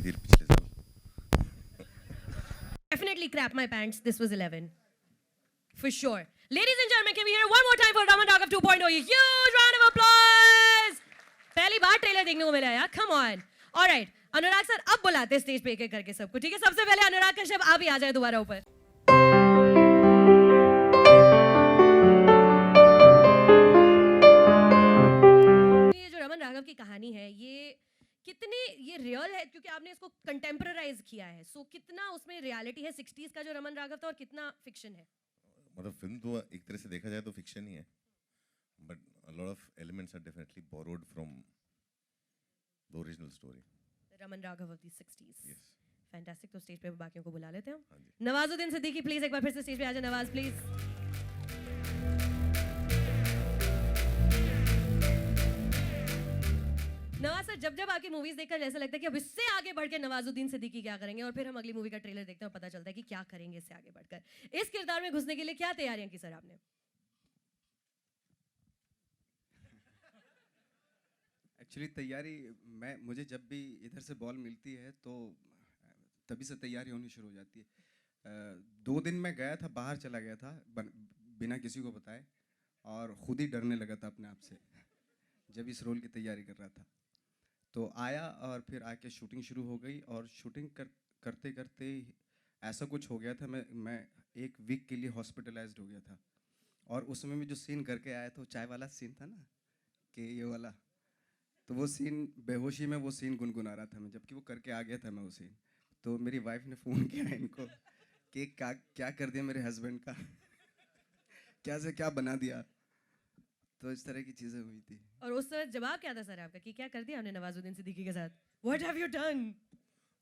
बनाई थी पिछले साल. Definitely crap my pants. This was 11. For sure. Ladies and gentlemen, can we hear one more time for Raman Raghav 2.0? A huge round of applause! पहली बार trailer देखने को मिला यार. Come on. All right. Anurag sir अब बुलाते हैं stage पे एक एक करके सबको. ठीक है, सबसे पहले अनुराग कश्यप आप ही आ जाए दोबारा ऊपर. ये जो रमन राघव की कहानी है ये रियल है क्योंकि आपने इसको कंटेम्परराइज किया है. सो कितना उसमें रियलिटी है 60s का जो रमन राघव था और कितना फिक्शन है? मतलब फिल्म तो एक तरह से देखा जाए तो फिक्शन ही है, but a lot of elements are definitely borrowed from the original story. Raman Raghav of the 60s. Yes. Fantastic. तो स्टेज पे बाकियों को बुला लेते हैं. हाँ जी. नवाजुद्दीन सिद्दीकी प्लीज एक बार फिर से स्टेज पे आ जाए. नवाज प्लीज. नवाज सर, जब जब आपकी मूवीज देखकर ऐसा लगता है कि अब इससे आगे बढ़ के नवाजुद्दीन सिद्दीकी क्या करेंगे, और फिर हम अगली मूवी का ट्रेलर देखते हैं और पता चलता है कि क्या करेंगे इससे आगे बढ़कर. इस किरदार में घुसने के लिए क्या तैयारियां की सर आपने? एक्चुअली तैयारी मुझे जब भी इधर से बॉल मिलती है तो तभी से तैयारी होनी शुरू हो जाती है. 2 दिन मैं गया था, बाहर चला गया था बिना किसी को बताए, और खुद ही डरने लगा था अपने आप से जब इस रोल की तैयारी कर रहा था. तो आया और फिर आके शूटिंग शुरू हो गई, और शूटिंग करते करते ऐसा कुछ हो गया था, मैं 1 वीक के लिए हॉस्पिटलाइज्ड हो गया था. और उसमें भी जो सीन करके आया था, चाय वाला सीन था ना, कि ये वाला, तो वो सीन बेहोशी में वो सीन गुनगुना रहा था मैं, जबकि वो करके आ गया था मैं वो सीन. तो मेरी वाइफ ने फ़ोन किया इनको कि क्या कर दिया मेरे हस्बैंड का क्या से क्या बना दिया. तो इस तरह की चीज़ें हुई थी. और उस समय जवाब क्या था सर आपका कि क्या कर दिया हमने नवाजुद्दीन सिद्दीकी के साथ? What have you done?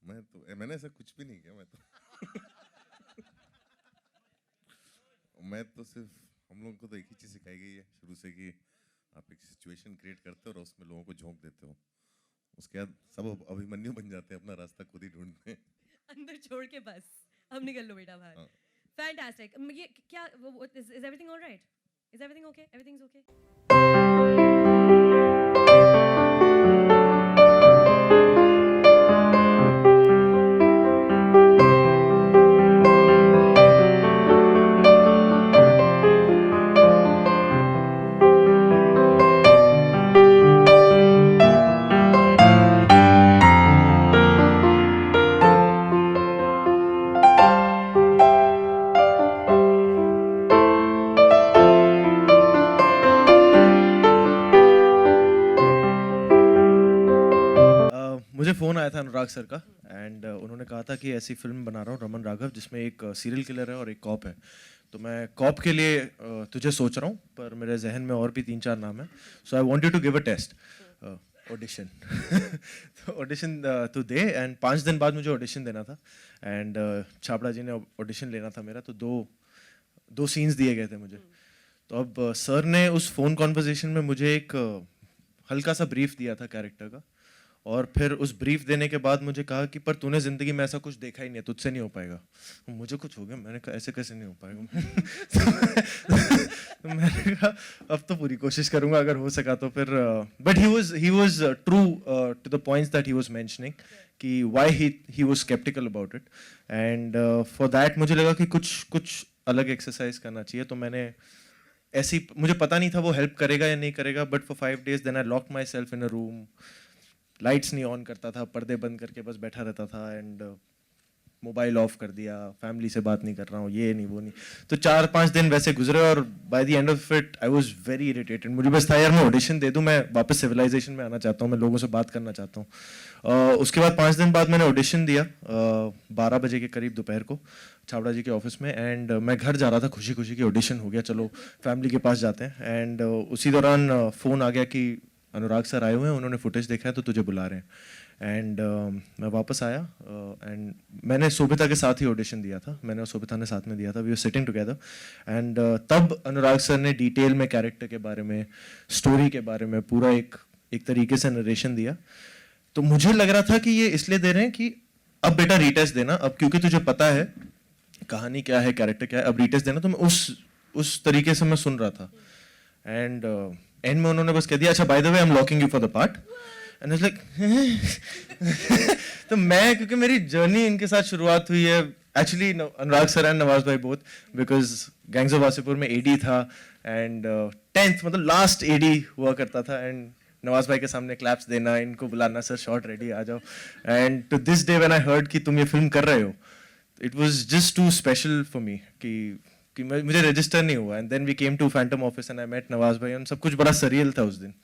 मैंने ऐसा कुछ भी नहीं किया. मैं तो सिर्फ, हम लोगों को तो एक ही चीज़ सिखाई गई है शुरू से कि आप एक सिचुएशन क्रिएट करते हो और उसमें लोगों को झोंक देते हो. उसके बाद सब अभिमन्यु बन जाते हैं, अपना रास्ता खुद ही ढूंढते हैं. अंदर छोड़ के बस अब निकल लो बेटा बाहर. फैंटास्टिक. ये क्या is everything alright? Is everything okay? Everything is okay? मुझे फ़ोन आया था अनुराग सर का, एंड उन्होंने कहा था कि ऐसी फिल्म बना रहा हूँ रमन राघव जिसमें एक सीरियल किलर है और एक कॉप है. तो मैं कॉप के लिए तुझे सोच रहा हूँ, पर मेरे जहन में और भी 3-4 नाम है. So I want you to give a test audition. तो ऑडिशन तू दे, एंड 5 दिन बाद मुझे ऑडिशन देना था. एंड छाबड़ा जी ने ऑडिशन लेना था मेरा, तो दो सीन्स दिए गए थे मुझे. तो अब सर ने उस फ़ोन कॉन्वर्जेशन में मुझे एक हल्का सा ब्रीफ दिया था कैरेक्टर का, और फिर उस ब्रीफ देने के बाद मुझे कहा कि पर तूने ज़िंदगी में ऐसा कुछ देखा ही नहीं है, तुझसे नहीं हो पाएगा. मुझे कुछ हो गया, मैंने कहा ऐसे कैसे नहीं हो पाएगा. तो मैंने कहा अब तो पूरी कोशिश करूंगा अगर हो सका तो. फिर but he was true to the points that he was mentioning कि why he was skeptical about it. And for that मुझे लगा कि कुछ अलग एक्सरसाइज करना चाहिए. तो मैंने ऐसी, मुझे पता नहीं था वो हेल्प करेगा या नहीं करेगा, but for 5 days then I lock my self in a room. Lights नहीं ऑन करता था, पर्दे बंद करके बस बैठा रहता था, एंड मोबाइल ऑफ कर दिया, फैमिली से बात नहीं कर रहा हूँ, ये नहीं वो नहीं. तो 4-5 दिन वैसे गुजरे, और by the end of it I was very irritated. मुझे बस था यार मैं ऑडिशन दे दूँ, मैं वापस सिविलाइजेशन में आना चाहता हूँ, मैं लोगों से बात करना चाहता हूँ. उसके बाद 5 दिन बाद मैंने ऑडिशन दिया 12 बजे के करीब दोपहर को छाबड़ा जी के ऑफिस में. एंड मैं घर जा रहा था खुशी खुशी की ऑडिशन हो गया, चलो फैमिली के पास जाते हैं. एंड उसी दौरान फ़ोन आ गया कि अनुराग सर आए हुए हैं, उन्होंने फुटेज देखा है तो तुझे बुला रहे हैं. एंड मैं वापस आया, एंड मैंने शोभिता के साथ ही ऑडिशन दिया था. मैंने और शोभिता ने साथ में दिया था. We were sitting together, and तब अनुराग सर ने डिटेल में कैरेक्टर के बारे में, स्टोरी के बारे में पूरा एक तरीके से नरेशन दिया. तो मुझे लग रहा था कि ये इसलिए दे रहे हैं कि अब बेटा रीटेस्ट देना, अब क्योंकि तुझे पता है कहानी क्या है, कैरेक्टर क्या है, अब रीटेस्ट देना. तो मैं उस तरीके से मैं सुन रहा था. एंड एंड में उन्होंने बस कह दिया अच्छा by the way I am locking you for the part. And I was like तो मैं, क्योंकि मेरी जर्नी इनके साथ शुरुआत हुई है actually Anurag sir and Nawaz भाई बोथ, बिकॉज गैंग्स ऑफ वासेपुर में एडी था एंड 10th मतलब लास्ट एडी हुआ करता था, एंड नवाज भाई के सामने क्लैप्स देना, इनको बुलाना, सर शॉट रेडी आ जाओ, and to this day when I heard कि तुम ये फिल्म कर रहे हो, it was just too special for me कि मुझे रजिस्टर नहीं हुआ, and then we came to Phantom office and I met Nawaz भाई, एंड सब कुछ बड़ा सरियल था उस दिन.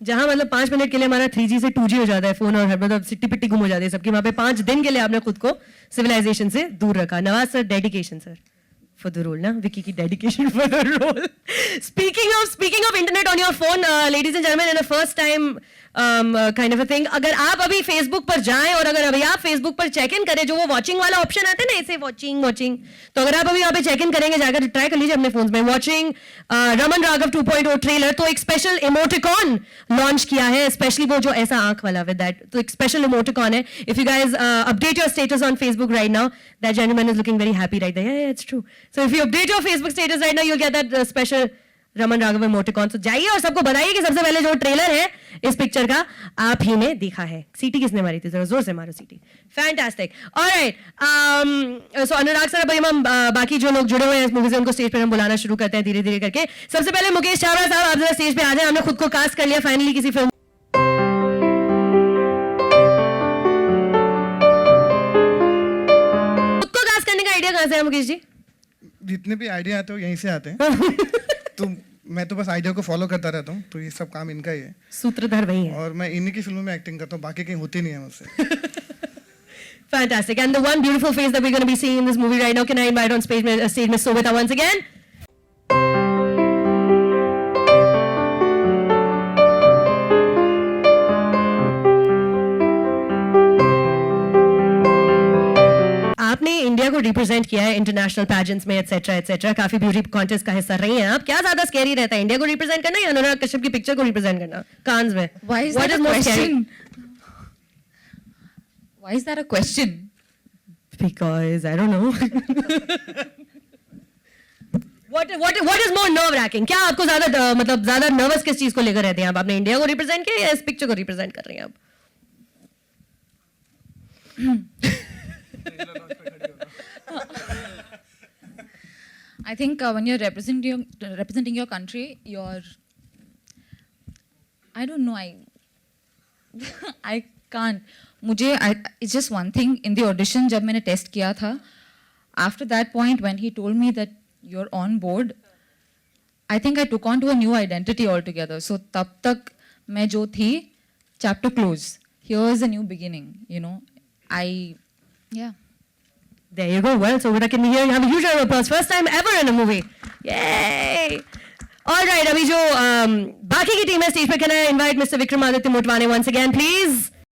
जहां मतलब 5 मिनट के लिए हमारा 3G से 2G हो जाता है फोन, और मतलब सिट्टी पिट्टी गुम हो जाती है सबकी, वहां पे 5 दिन के लिए आपने खुद को सिविलाइजेशन से दूर रखा. Nawaz sir, dedication sir for the role, na? Vicky ki dedication for the role. Speaking of internet on your phone, ladies and gentlemen, in a first time kind of a thing, अगर आप अभी Facebook पर जाएं और अगर अभी आप Facebook पर चेक इन करें, जो वो वॉचिंग वाला ऑप्शन आता है ना, ऐसे वॉचिंग, तो अगर आप अभी वहाँ पे चेक इन करेंगे, जाकर ट्राई कर लीजिए अपने फोन में, वॉचिंग रमन राघव 2.0 ट्रेलर, तो एक स्पेशल इमोटिकॉन लॉन्च किया है, स्पेशली वो जो ऐसा आंख वाला विद दैट, तो एक स्पेशल इमोटिकॉन है. If you guys update your status on Facebook right now, that gentleman is looking very happy right there. Yeah, it's true. So if you update your Facebook status right now, you'll get that special Raman Raghav emoticon. तो जाइए और सबको बताइए कि सबसे पहले जो trailer है इस पिक्चर का आप ही ने देखा है. सीटी किसने मारी थी? जरा जोर से मारो सीटी. फैंटास्टिक. ऑलराइट, सो अनुराग सर, भाई हम बाकी जो लोग जुड़े हुए हैं इस मूवी से, उनको स्टेज पर हम बुलाना शुरू करते हैं धीरे धीरे करके. सबसे पहले मुकेश छाबड़ा साहब, आप जरा स्टेज पे आ जाए. हमने खुद को कास्ट कर लिया फाइनली किसी फिल्म. खुद को कास्ट करने का आइडिया कहां से है मुकेश जी? जितने भी आइडिया आते हैं वो यहीं से आते हैं. तो मैं तो बस आइडिया को फॉलो करता रहता हूँ, तो ये सब काम इनका ही है. सूत्रधार वही है. और मैं इन्हीं की फिल्मों में एक्टिंग करता हूँ, बाकी कहीं होती नहीं है मुझसे. Fantastic. And the one beautiful face that we're going to be seeing in this movie right now, can I invite on stage Miss Sobita once again? आपने इंडिया को रिप्रेजेंट किया है इंटरनेशनल पैजेंट्स में एटसेट्रा एटसेट्रा, काफी beauty contest का हिस्सा रही हैं आप. क्या ज्यादा स्कैरी रहता है, इंडिया को रिप्रेजेंट करना या अनुराग कश्यप की पिक्चर को रिप्रेजेंट करना कांस में? What is more scary? Why is that a question? Because I don't know. What is more nerve wracking? क्या आपको ज्यादा मतलब ज्यादा नर्वस किस चीज को लेकर रहते हैं आप? आपने इंडिया को रिप्रेजेंट किया या इस पिक्चर को रिप्रेजेंट कर रही हैं आप? I think when you're representing your country, I don't know, I can't. It's just one thing. In the audition, जब मैंने test किया था, after that point when he told me that you're on board, I think I took on to a new identity altogether. So तब तक मैं जो थी, chapter close. Here's a new beginning, you know. Yeah. There you go. Well, so we're can here. Have a huge round of applause. First time ever in a movie. Yay! All right. अभी जो बाकी की team है stage पे, can I invite Mr. Vikramaditya Motwane once again, please?